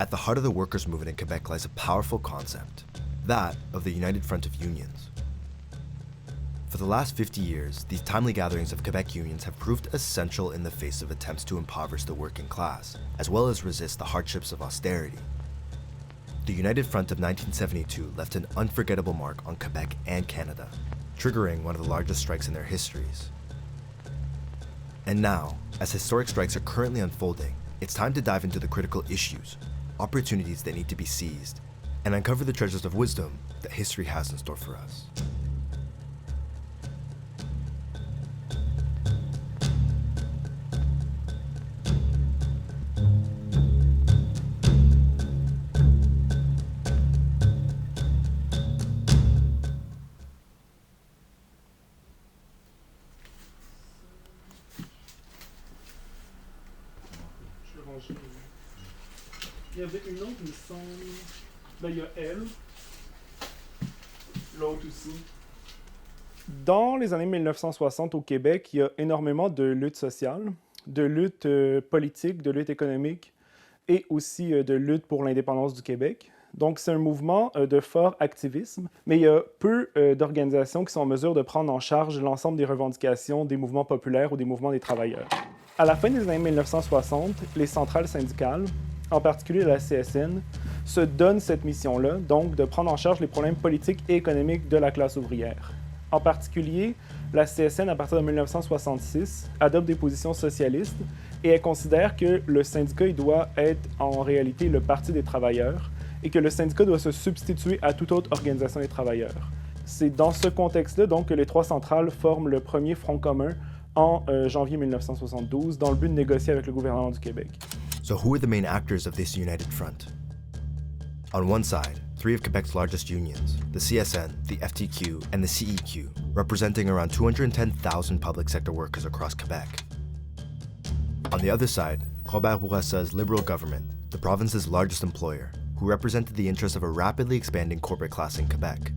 At the heart of the workers' movement in Quebec lies a powerful concept, that of the United Front of Unions. For the last 50 years, these timely gatherings of Quebec unions have proved essential in the face of attempts to impoverish the working class, as well as resist the hardships of austerity. The United Front of 1972 left an unforgettable mark on Quebec and Canada, triggering one of the largest strikes in their histories. And now, as historic strikes are currently unfolding, it's time to dive into the critical issues, opportunities that need to be seized, and uncover the treasures of wisdom that history has in store for us. Il y avait une autre, il me semble. Là, il y a elle. L'autre aussi. Dans les années 1960 au Québec, il y a énormément de luttes sociales, de luttes politiques, de luttes économiques et aussi de luttes pour l'indépendance du Québec. Donc, c'est un mouvement de fort activisme, mais il y a peu d'organisations qui sont en mesure de prendre en charge l'ensemble des revendications des mouvements populaires ou des mouvements des travailleurs. À la fin des années 1960, les centrales syndicales, en particulier la CSN, se donnent cette mission-là, donc de prendre en charge les problèmes politiques et économiques de la classe ouvrière. En particulier, la CSN, à partir de 1966, adopte des positions socialistes et elle considère que le syndicat il doit être en réalité le parti des travailleurs et que le syndicat doit se substituer à toute autre organisation des travailleurs. C'est dans ce contexte-là donc que les trois centrales forment le premier Front commun en janvier 1972 dans le but de négocier avec le gouvernement du Québec. So who are the main actors of this united front? On one side, three of Quebec's largest unions, the CSN, the FTQ, and the CEQ, representing around 210,000 public sector workers across Quebec. On the other side, Robert Bourassa's Liberal government, the province's largest employer, who represented the interests of a rapidly expanding corporate class in Quebec.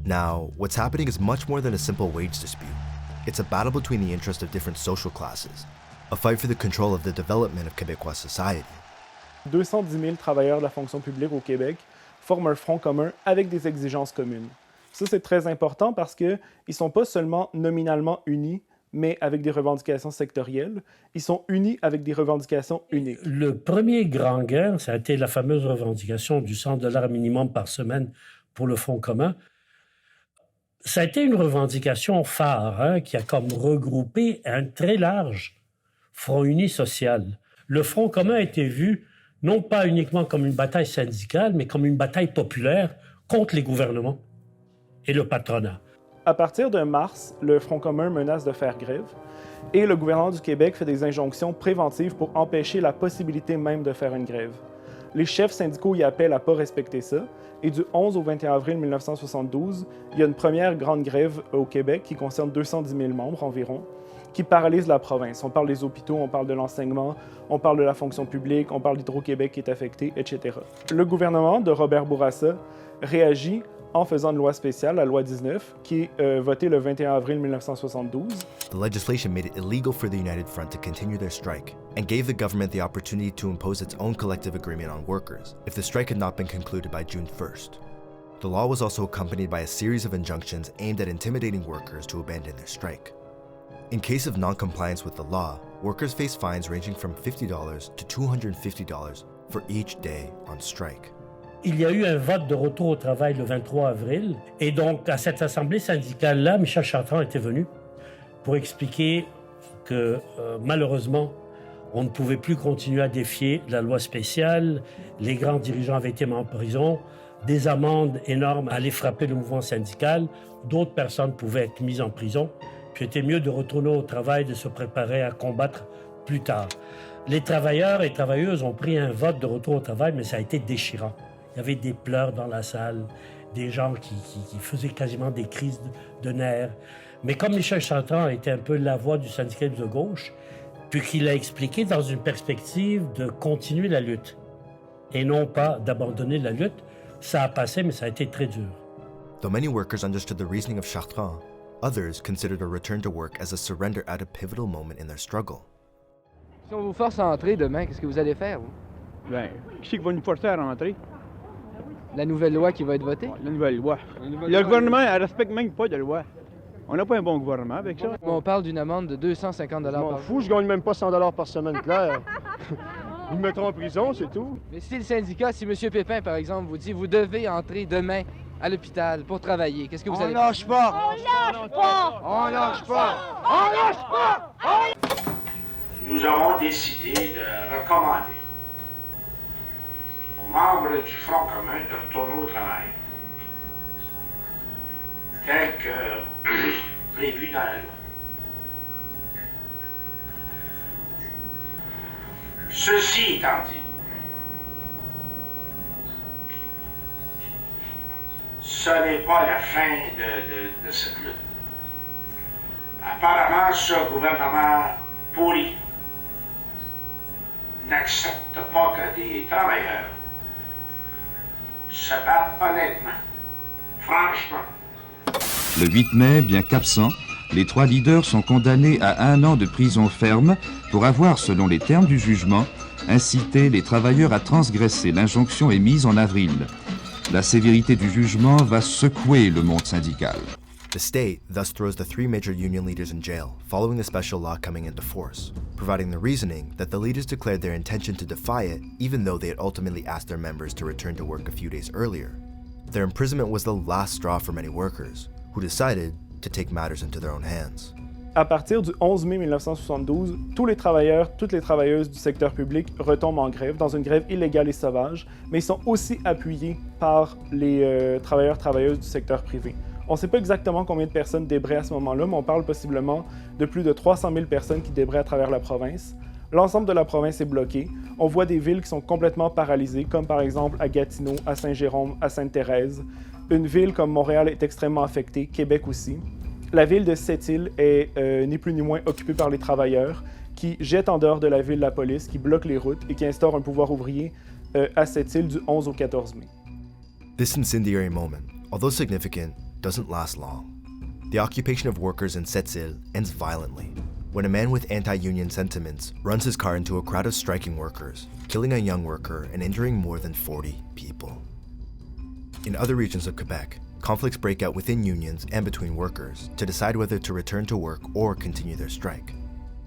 Now, what's happening is much more than a simple wage dispute. It's a battle between the interests of different social classes, a fight for the control of the development of Quebecois society. 210 000 travailleurs de la fonction publique au Québec forment un front commun avec des exigences communes. Ça, c'est très important parce qu'ils ne sont pas seulement nominalement unis, mais avec des revendications sectorielles. Ils sont unis avec des revendications uniques. Le premier grand gain, ça a été la fameuse revendication du $100 minimum par semaine pour le Front commun. Ça a été une revendication phare qui a comme regroupé un très large Front uni social. Le Front commun a été vu non pas uniquement comme une bataille syndicale, mais comme une bataille populaire contre les gouvernements et le patronat. À partir de mars, le Front commun menace de faire grève et le gouvernement du Québec fait des injonctions préventives pour empêcher la possibilité même de faire une grève. Les chefs syndicaux y appellent à ne pas respecter ça et du 11 au 21 avril 1972, il y a une première grande grève au Québec qui concerne 210 000 membres environ, qui paralyse la province. On parle des hôpitaux, on parle de l'enseignement, on parle de la fonction publique, on parle d'Hydro-Québec qui est affecté, etc. Le gouvernement de Robert Bourassa réagit en faisant une loi spéciale, la loi 19, qui est votée le 21 avril 1972. The legislation made it illegal for the United Front to continue their strike and gave the government the opportunity to impose its own collective agreement on workers if the strike had not been concluded by June 1st. The law was also accompanied by a series of injunctions aimed at intimidating workers to abandon their strike. In case of non-compliance with the law, workers face fines ranging from $50 to $250 for each day on strike. Il y a eu un vote de retour au travail le 23 avril. Et donc, à cette assemblée syndicale-là, Michel Chartrand était venu pour expliquer que, malheureusement, on ne pouvait plus continuer à défier la loi spéciale. Les grands dirigeants avaient été mis en prison. Des amendes énormes allaient frapper le mouvement syndical. D'autres personnes pouvaient être mises en prison. Puis, il était mieux de retourner au travail, de se préparer à combattre plus tard. Les travailleurs et travailleuses ont pris un vote de retour au travail, mais ça a été déchirant. Il y avait des pleurs dans la salle, des gens qui faisaient quasiment des crises de nerfs. Mais comme Michel Chartrand était un peu la voix du syndicalisme de gauche, puis qu'il a expliqué dans une perspective de continuer la lutte et non pas d'abandonner la lutte, ça a passé, mais ça a été très dur. Though many workers understood the reasoning of Chartrand, others considered a return to work as a surrender at a pivotal moment in their struggle. Si on vous force à entrer demain, qu'est-ce que vous allez faire, vous? Ben, qui c'est qui va nous forcer à rentrer? La nouvelle loi qui va être votée? La nouvelle loi. Le gouvernement, elle respecte même pas de loi. On n'a pas un bon gouvernement avec ça. On parle d'une amende de 250 $ Je m'en par fous, je gagne même pas 100 $ par semaine, clair. Ils me mettront en prison, c'est tout. Mais si le syndicat, si M. Pépin, par exemple, vous dit vous devez entrer demain à l'hôpital pour travailler, qu'est-ce que vous allez faire? On lâche pas! On lâche pas! Nous avons décidé de recommander aux membres du Front commun de retourner au travail, tel que prévu dans la loi. Ceci étant dit, ce n'est pas la fin de cette lutte. Apparemment, ce gouvernement pourri n'accepte pas que des travailleurs se battent honnêtement, franchement. Le 8 mai, bien qu'absents, les trois leaders sont condamnés à 1 an de prison ferme pour avoir, selon les termes du jugement, incité les travailleurs à transgresser l'injonction émise en avril. La sévérité du jugement va secouer le monde syndical. The state thus throws the three major union leaders in jail following the special law coming into force, providing the reasoning that the leaders declared their intention to defy it even though they had ultimately asked their members to return to work a few days earlier. Their imprisonment was the last straw for many workers, who decided to take matters into their own hands. À partir du 11 mai 1972, tous les travailleurs, toutes les travailleuses du secteur public retombent en grève, dans une grève illégale et sauvage, mais ils sont aussi appuyés par les travailleurs-travailleuses du secteur privé. On ne sait pas exactement combien de personnes débraient à ce moment-là, mais on parle possiblement de plus de 300 000 personnes qui débraient à travers la province. L'ensemble de la province est bloqué. On voit des villes qui sont complètement paralysées, comme par exemple à Gatineau, à Saint-Jérôme, à Sainte-Thérèse. Une ville comme Montréal est extrêmement affectée, Québec aussi. La ville de Sept-Îles est ni plus ni moins occupée par les travailleurs qui jettent en dehors de la ville la police, qui bloquent les routes et qui instaurent un pouvoir ouvrier à Sept-Îles du 11 au 14 mai. This incendiary moment, although significant, doesn't last long. The occupation of workers in Sept-Îles ends violently when a man with anti-union sentiments runs his car into a crowd of striking workers, killing a young worker and injuring more than 40 people. In other regions of Quebec, conflicts break out within unions and between workers to decide whether to return to work or continue their strike.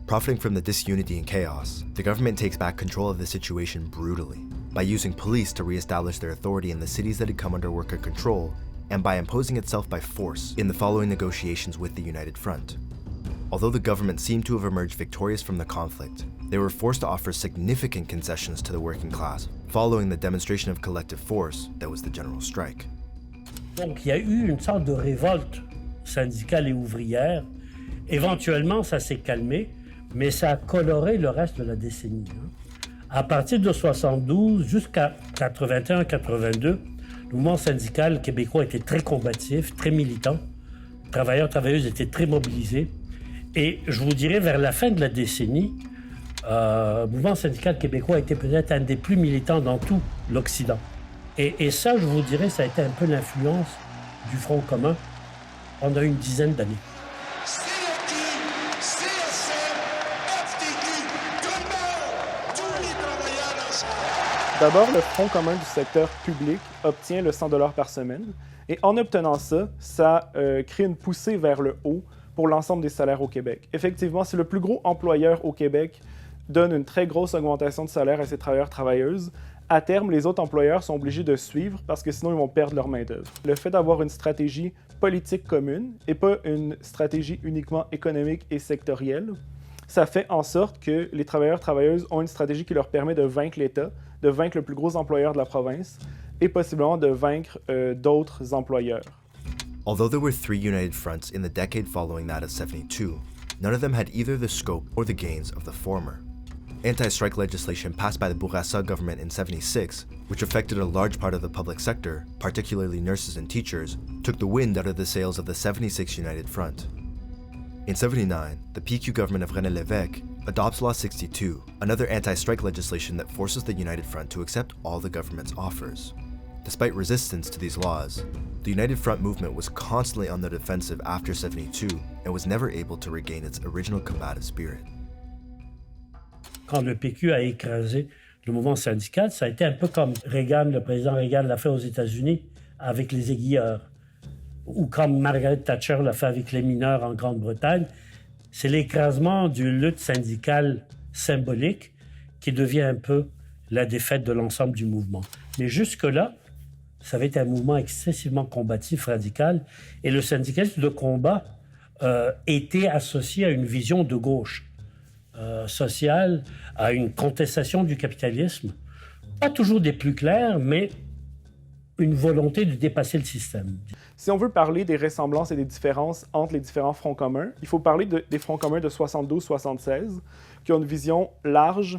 Profiting from the disunity and chaos, the government takes back control of the situation brutally by using police to re-establish their authority in the cities that had come under worker control and by imposing itself by force in the following negotiations with the United Front. Although the government seemed to have emerged victorious from the conflict, they were forced to offer significant concessions to the working class following the demonstration of collective force that was the general strike. Donc, il y a eu une sorte de révolte syndicale et ouvrière. Éventuellement, ça s'est calmé, mais ça a coloré le reste de la décennie. À partir de 1972 jusqu'à 81-82, le mouvement syndical québécois était très combatif, très militant. Les travailleurs, travailleuses étaient très mobilisés. Et je vous dirais, vers la fin de la décennie, le mouvement syndical québécois était peut-être un des plus militants dans tout l'Occident. Et ça, je vous dirais, ça a été un peu l'influence du Front commun pendant une dizaine d'années. CFQ, CSM, FTQ, tous les travailleurs ensemble. D'abord, le Front commun du secteur public obtient le 100 $ par semaine. Et en obtenant ça, ça crée une poussée vers le haut pour l'ensemble des salaires au Québec. Effectivement, si le plus gros employeur au Québec donne une très grosse augmentation de salaire à ses travailleurs-travailleuses, à terme, les autres employeurs sont obligés de suivre parce que sinon, ils vont perdre leur main-d'œuvre. Le fait d'avoir une stratégie politique commune et pas une stratégie uniquement économique et sectorielle, ça fait en sorte que les travailleurs-travailleuses ont une stratégie qui leur permet de vaincre l'État, de vaincre le plus gros employeur de la province et possiblement de vaincre d'autres employeurs. Although there were three united fronts in the decade following that of 72, none of them had either the scope or the gains of the former. Anti-strike legislation passed by the Bourassa government in 76, which affected a large part of the public sector, particularly nurses and teachers, took the wind out of the sails of the 76 United Front. In 79, the PQ government of René Lévesque adopts Law 62, another anti-strike legislation that forces the United Front to accept all the government's offers. Despite resistance to these laws, the United Front movement was constantly on the defensive after 72 and was never able to regain its original combative spirit. Quand le PQ a écrasé le mouvement syndical, ça a été un peu comme le président Reagan l'a fait aux États-Unis avec les aiguilleurs, ou comme Margaret Thatcher l'a fait avec les mineurs en Grande-Bretagne. C'est l'écrasement d'une lutte syndicale symbolique qui devient un peu la défaite de l'ensemble du mouvement. Mais jusque-là, ça avait été un mouvement excessivement combatif, radical, et le syndicalisme de combat était associé à une vision de gauche sociale, à une contestation du capitalisme, pas toujours des plus clairs, mais une volonté de dépasser le système. Si on veut parler des ressemblances et des différences entre les différents fronts communs, il faut parler des fronts communs de 72-76, qui ont une vision large,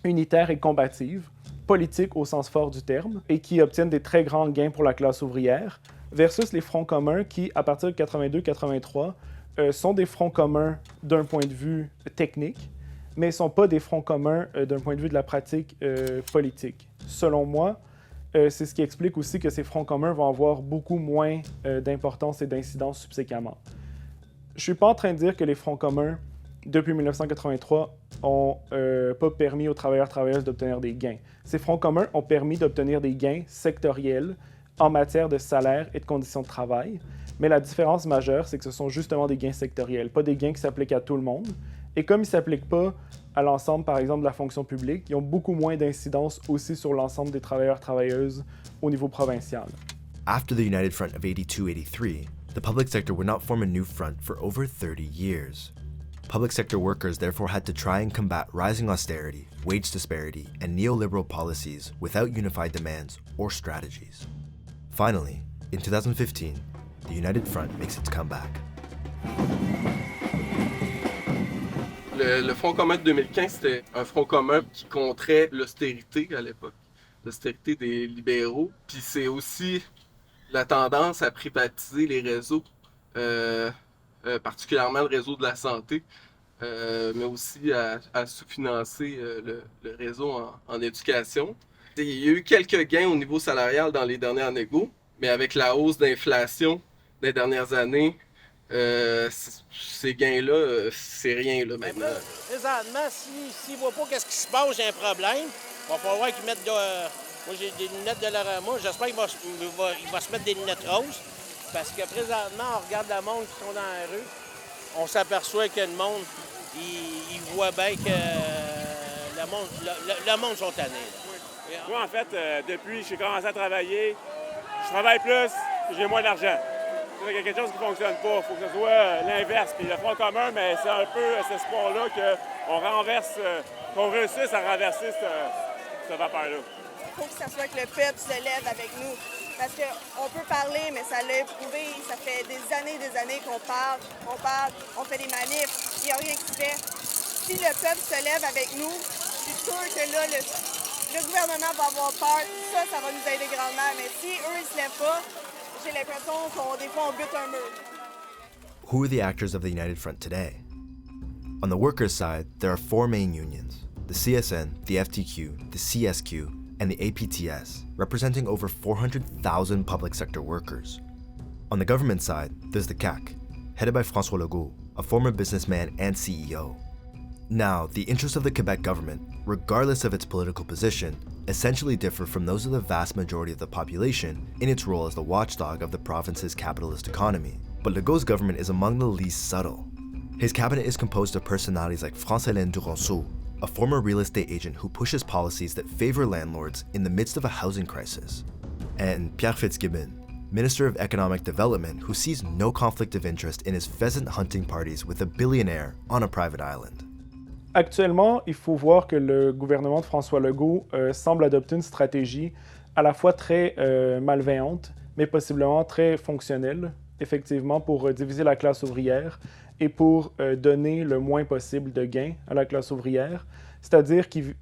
unitaire et combative, politique au sens fort du terme, et qui obtiennent des très grands gains pour la classe ouvrière, versus les fronts communs qui, à partir de 82-83, sont des fronts communs d'un point de vue technique, mais ne sont pas des fronts communs d'un point de vue de la pratique politique. Selon moi, c'est ce qui explique aussi que ces fronts communs vont avoir beaucoup moins d'importance et d'incidence subséquemment. Je ne suis pas en train de dire que les fronts communs, depuis 1983, n'ont pas permis aux travailleurs-travailleuses d'obtenir des gains. Ces fronts communs ont permis d'obtenir des gains sectoriels en matière de salaire et de conditions de travail, mais la différence majeure, c'est que ce sont justement des gains sectoriels, pas des gains qui s'appliquent à tout le monde. Et comme ils ne s'appliquent pas à l'ensemble, par exemple, de la fonction publique, ils ont beaucoup moins d'incidence aussi sur l'ensemble des travailleurs-travailleuses au niveau provincial. After the United Front of 82-83, the public sector would not form a new front for over 30 years. Public sector workers therefore had to try and combat rising austerity, wage disparity, and neoliberal policies without unified demands or strategies. Finally, in 2015, the United Front makes its comeback. Le Front commun de 2015, c'était un front commun qui contrait l'austérité à l'époque, l'austérité des libéraux. Puis c'est aussi la tendance à privatiser les réseaux, particulièrement le réseau de la santé, mais aussi à sous-financer le réseau en éducation. Il y a eu quelques gains au niveau salarial dans les dernières négos, mais avec la hausse d'inflation des dernières années, ces gains-là, c'est rien là, maintenant. Présentement, s'ils ne voient pas qu'est-ce qui se passe, j'ai un problème. Il va falloir qu'ils mettent moi, j'ai des lunettes de Larama. J'espère qu'il va se mettre des lunettes roses. Parce que présentement, on regarde le monde qui sont dans la rue. On s'aperçoit que le monde, il voit bien que le monde sont tannés. Moi, en fait, depuis que j'ai commencé à travailler, je travaille plus, j'ai moins d'argent. Il y a quelque chose qui ne fonctionne pas. Il faut que ce soit l'inverse. Puis le Front commun, mais c'est un peu cet espoir-là qu'on réussisse à renverser cette vapeur-là. Il faut que ça soit que le peuple se lève avec nous. Parce qu'on peut parler, mais ça l'a éprouvé. Ça fait des années qu'on parle, on fait des manifs, il n'y a rien qui se fait. Si le peuple se lève avec nous, je suis sûr que là, le gouvernement va avoir peur. Ça va nous aider grandement. Mais si eux, ils ne se lèvent pas, j'ai l'impression des fois, on bute un mur. Who are the actors of the United Front today? On the workers' side, there are four main unions: the CSN, the FTQ, the CSQ, and the APTS, representing over 400,000 public sector workers. On the government side, there's the CAQ, headed by François Legault, a former businessman and CEO. Now, the interests of the Quebec government, regardless of its political position, essentially differ from those of the vast majority of the population in its role as the watchdog of the province's capitalist economy. But Legault's government is among the least subtle. His cabinet is composed of personalities like France-Hélène Duranceau, a former real estate agent who pushes policies that favor landlords in the midst of a housing crisis, and Pierre Fitzgibbon, Minister of Economic Development, who sees no conflict of interest in his pheasant hunting parties with a billionaire on a private island. Actuellement, il faut voir que le gouvernement de François Legault semble adopter une stratégie à la fois très malveillante, mais possiblement très fonctionnelle, effectivement, pour diviser la classe ouvrière et pour donner le moins possible de gains à la classe ouvrière. C'est-à-dire qu'il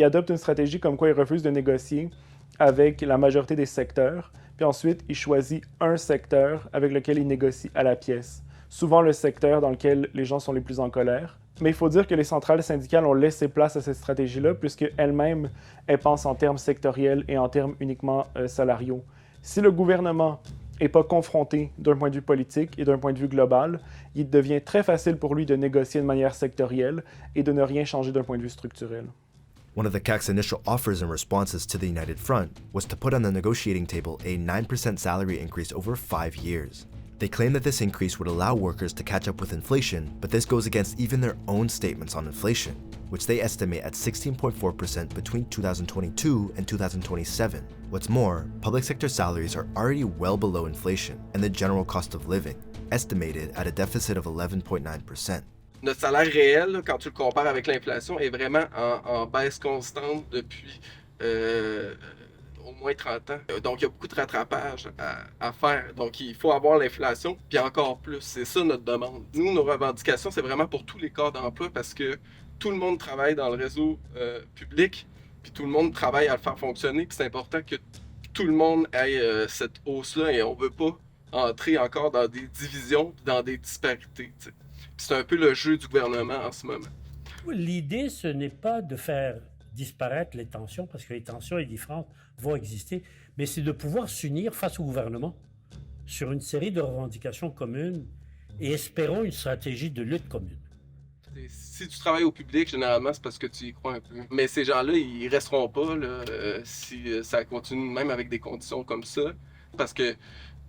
adopte une stratégie comme quoi il refuse de négocier avec la majorité des secteurs, puis ensuite il choisit un secteur avec lequel il négocie à la pièce, souvent le secteur dans lequel les gens sont les plus en colère. Mais il faut dire que les centrales syndicales ont laissé place à cette stratégie-là, puisqu'elles-mêmes, elles pensent en termes sectoriels et en termes uniquement salariaux. Si le gouvernement n'est pas confronté d'un point de vue politique et d'un point de vue global, il devient très facile pour lui de négocier de manière sectorielle et de ne rien changer d'un point de vue structurel. One of the CAC's initial offers and responses to the United Front was to put on the negotiating table a 9% salary increase over 5 years. They claim that this increase would allow workers to catch up with inflation, but this goes against even their own statements on inflation, which they estimate at 16.4% between 2022 and 2027. What's more, public sector salaries are already well below inflation and the general cost of living, estimated at a deficit of 11.9%. Notre salaire réel, là, quand tu le compares avec l'inflation, est vraiment en baisse constante depuis au moins 30 ans. Donc, il y a beaucoup de rattrapage à faire. Donc, il faut avoir l'inflation, puis encore plus. C'est ça notre demande. Nous, nos revendications, c'est vraiment pour tous les corps d'emploi parce que tout le monde travaille dans le réseau public, puis tout le monde travaille à le faire fonctionner. Puis c'est important que tout le monde ait cette hausse-là et on ne veut pas entrer encore dans des divisions, dans des disparités. T'sais. C'est un peu le jeu du gouvernement en ce moment. L'idée, ce n'est pas de faire disparaître les tensions, parce que les tensions et les différences vont exister, mais c'est de pouvoir s'unir face au gouvernement sur une série de revendications communes et espérons une stratégie de lutte commune. Si tu travailles au public, généralement, c'est parce que tu y crois un peu. Mais ces gens-là, ils resteront pas là, si ça continue, même avec des conditions comme ça, parce que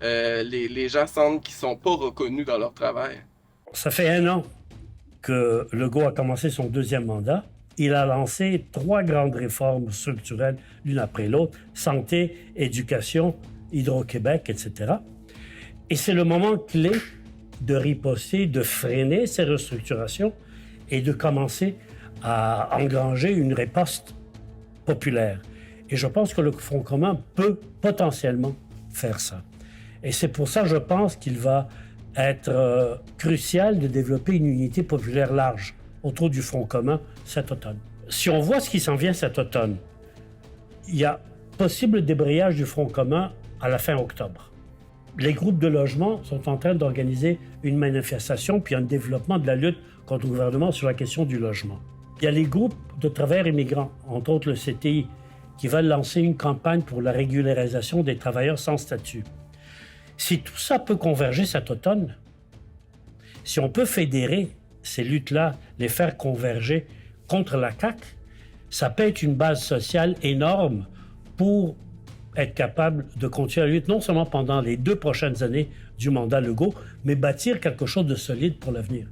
les gens sentent qu'ils sont pas reconnus dans leur travail. Ça fait 1 an que Legault a commencé son 2e mandat. Il a lancé 3 grandes réformes structurelles, l'une après l'autre, santé, éducation, Hydro-Québec, etc. Et c'est le moment clé de riposter, de freiner ces restructurations et de commencer à engranger une riposte populaire. Et je pense que le Front commun peut potentiellement faire ça. Et c'est pour ça, je pense qu'il va être crucial de développer une unité populaire large autour du Front commun cet automne. Si on voit ce qui s'en vient cet automne, il y a possible débrayage du Front commun à la fin octobre. Les groupes de logement sont en train d'organiser une manifestation puis un développement de la lutte contre le gouvernement sur la question du logement. Il y a les groupes de travailleurs immigrants, entre autres le CTI, qui veulent lancer une campagne pour la régularisation des travailleurs sans statut. Si tout ça peut converger cet automne, si on peut fédérer ces luttes-là, les faire converger contre la CAQ, ça peut être une base sociale énorme pour être capable de continuer la lutte, non seulement pendant les 2 prochaines années du mandat Legault, mais bâtir quelque chose de solide pour l'avenir.